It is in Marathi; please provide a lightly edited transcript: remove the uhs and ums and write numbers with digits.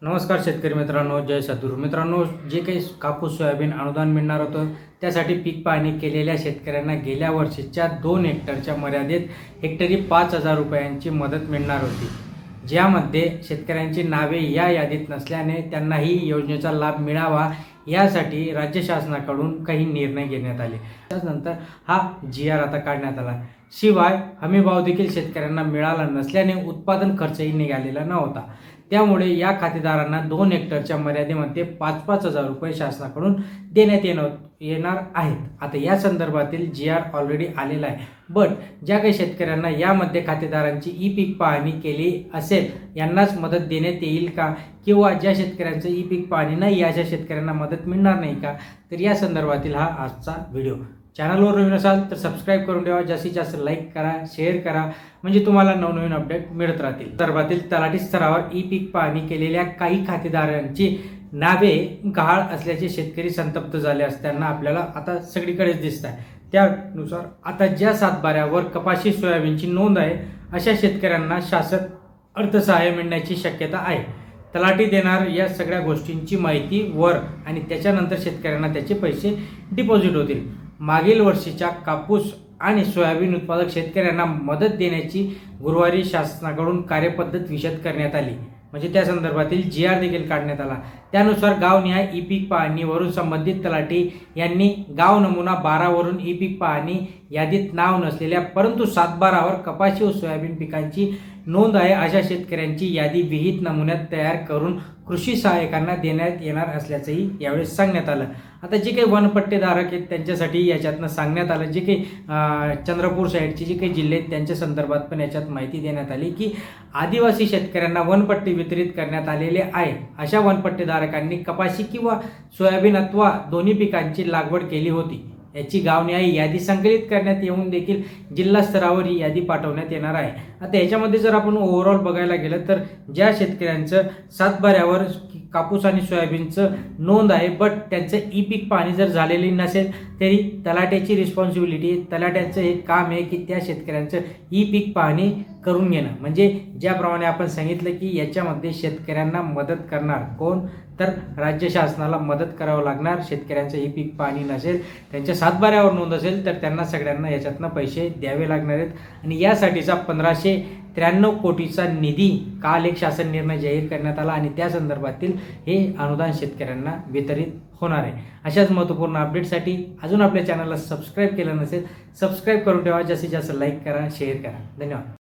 नमस्कार शेतकरी मित्रांनो, जय सद्गुरू मित्रांनो. जे काही कापूस सोयाबीन अनुदान मिळणार होतं त्यासाठी पीक पाहणी केलेल्या शेतकऱ्यांना गेल्या वर्षीच्या 2 हेक्टरच्या मर्यादेत हेक्टरी 5,000 रुपयांची मदत मिळणार होती, ज्यामध्ये शेतकऱ्यांची नावे या यादीत नसल्याने त्यांनाही योजनेचा लाभ मिळावा यासाठी राज्य शासनाकडून काही निर्णय घेण्यात आले. त्यानंतर हा GR आता काढण्यात आला. शिवाय हमीभाव देखील शेतकऱ्यांना मिळाला नसल्याने उत्पादन खर्चही निघालेला नव्हता. त्यामुळे या खातेदारांना 2 हेक्टरच्या मर्यादेमध्ये 5,000 रुपये शासनाकडून देण्यात येणार आहेत. आता या संदर्भातील GR ऑलरेडी आलेला आहे. बट ज्या काही शेतकऱ्यांना यामध्ये खातेदारांची ई पीक पाहणी केली असेल यांनाच मदत देण्यात येईल का, किंवा ज्या शेतकऱ्यांचं ई पीक पाहणी नाही अशा शेतकऱ्यांना मदत मिळणार नाही का, तर या संदर्भातील हा आजचा व्हिडिओ. चॅनलवर नवीन असाल तर सबस्क्राईब करून ठेवा, जास्तीत जास्त लाईक करा, शेअर करा, म्हणजे तुम्हाला नवनवीन अपडेट मिळत राहतील. संदर्भातील तलाठी स्तरावर ई पीक पाहणी केलेल्या काही खातेदारांची नावे गहाळ असल्याचे शेतकरी संतप्त झाले असताना आपल्याला आता सगळीकडेच दिसत आहे. त्यानुसार आता ज्या सातबाऱ्यावर कपाशी सोयाबीनची नोंद आहे अशा शेतकऱ्यांना शासन अर्थसहाय्य मिळण्याची शक्यता आहे. तलाठी देणार या सगळ्या गोष्टींची माहिती वर आणि त्याच्यानंतर शेतकऱ्यांना त्याचे पैसे डिपॉझिट होतील. मागील वर्षीच्या कापूस आणि सोयाबीन उत्पादक शेतकऱ्यांना मदत देण्याची गुरुवारी शासनाकडून कार्यपद्धत विशद करण्यात आली, म्हणजे त्या संदर्भातील GR देखील काढण्यात आला. त्यानुसार गावनिहाय ई पीक पाहणीवरून संबंधित तलाठी यांनी गाव नमुना 12 वरून ई पीक पाहणी यादीत नाव नसलेल्या परंतु 7/12वर कपाशी व सोयाबीन पिकांची नोंद आहे अशा शेतकऱ्यांची यादी विहित नमुन्यात तयार करून कृषी सहाय्यकांना देण्यात येणार असल्याचंही यावेळेस सांगण्यात आलं. आता जे काही वनपट्टेधारक आहेत त्यांच्यासाठी याच्यातनं सांगण्यात आलं, जे काही चंद्रपूर साईडचे जे काही जिल्हे आहेत त्यांच्या संदर्भात पण याच्यात माहिती देण्यात आली की आदिवासी शेतकऱ्यांना वनपट्टी वितरित करण्यात आलेले आहे. अशा वनपट्टेधारकांनी कपाशी किंवा सोयाबीन अथवा दोन्ही पिकांची लागवड केली होती याची गावनिहाय यादी संकलित करण्यात येऊन देखील जिल्हा स्तरावर ही यादी पाठवण्यात येणार आहे. आता याच्यामध्ये जर आपण ओव्हरऑल बघायला गेलं तर ज्या शेतकऱ्यांचं सातबाऱ्यावर कापूस आणि सोयाबीनचं नोंद आहे बट त्यांचं ई पीक पाहणी जर झालेली नसेल तरी तलाट्याची रिस्पॉन्सिबिलिटी, तलाट्याचं हे काम आहे की त्या शेतकऱ्यांचं ई पीक पाहणी करून घेणं. म्हणजे ज्याप्रमाणे आपण सांगितलं की याच्यामध्ये शेतकऱ्यांना मदत करणार कोण, तर राज्य शासनाला मदत करावं लागणार. शेतकऱ्यांचं ई पीक पाहणी नसेल, त्यांच्या सातबाऱ्यावर नोंद असेल तर त्यांना सगळ्यांना याच्यातनं पैसे द्यावे लागणार आहेत. आणि यासाठीचा 1593 कोटीचा निधी काल एक शासन निर्णय जाहीर करण्यात आला आणि त्या संदर्भातील हे अनुदान शेतकऱ्यांना वितरित होणार आहे. अशाच महत्त्वपूर्ण अपडेटसाठी अजून आपल्या चॅनलला सबस्क्राईब केलं नसेल सबस्क्राईब करून ठेवा, जास्तीत जास्त लाईक करा, शेअर करा. धन्यवाद.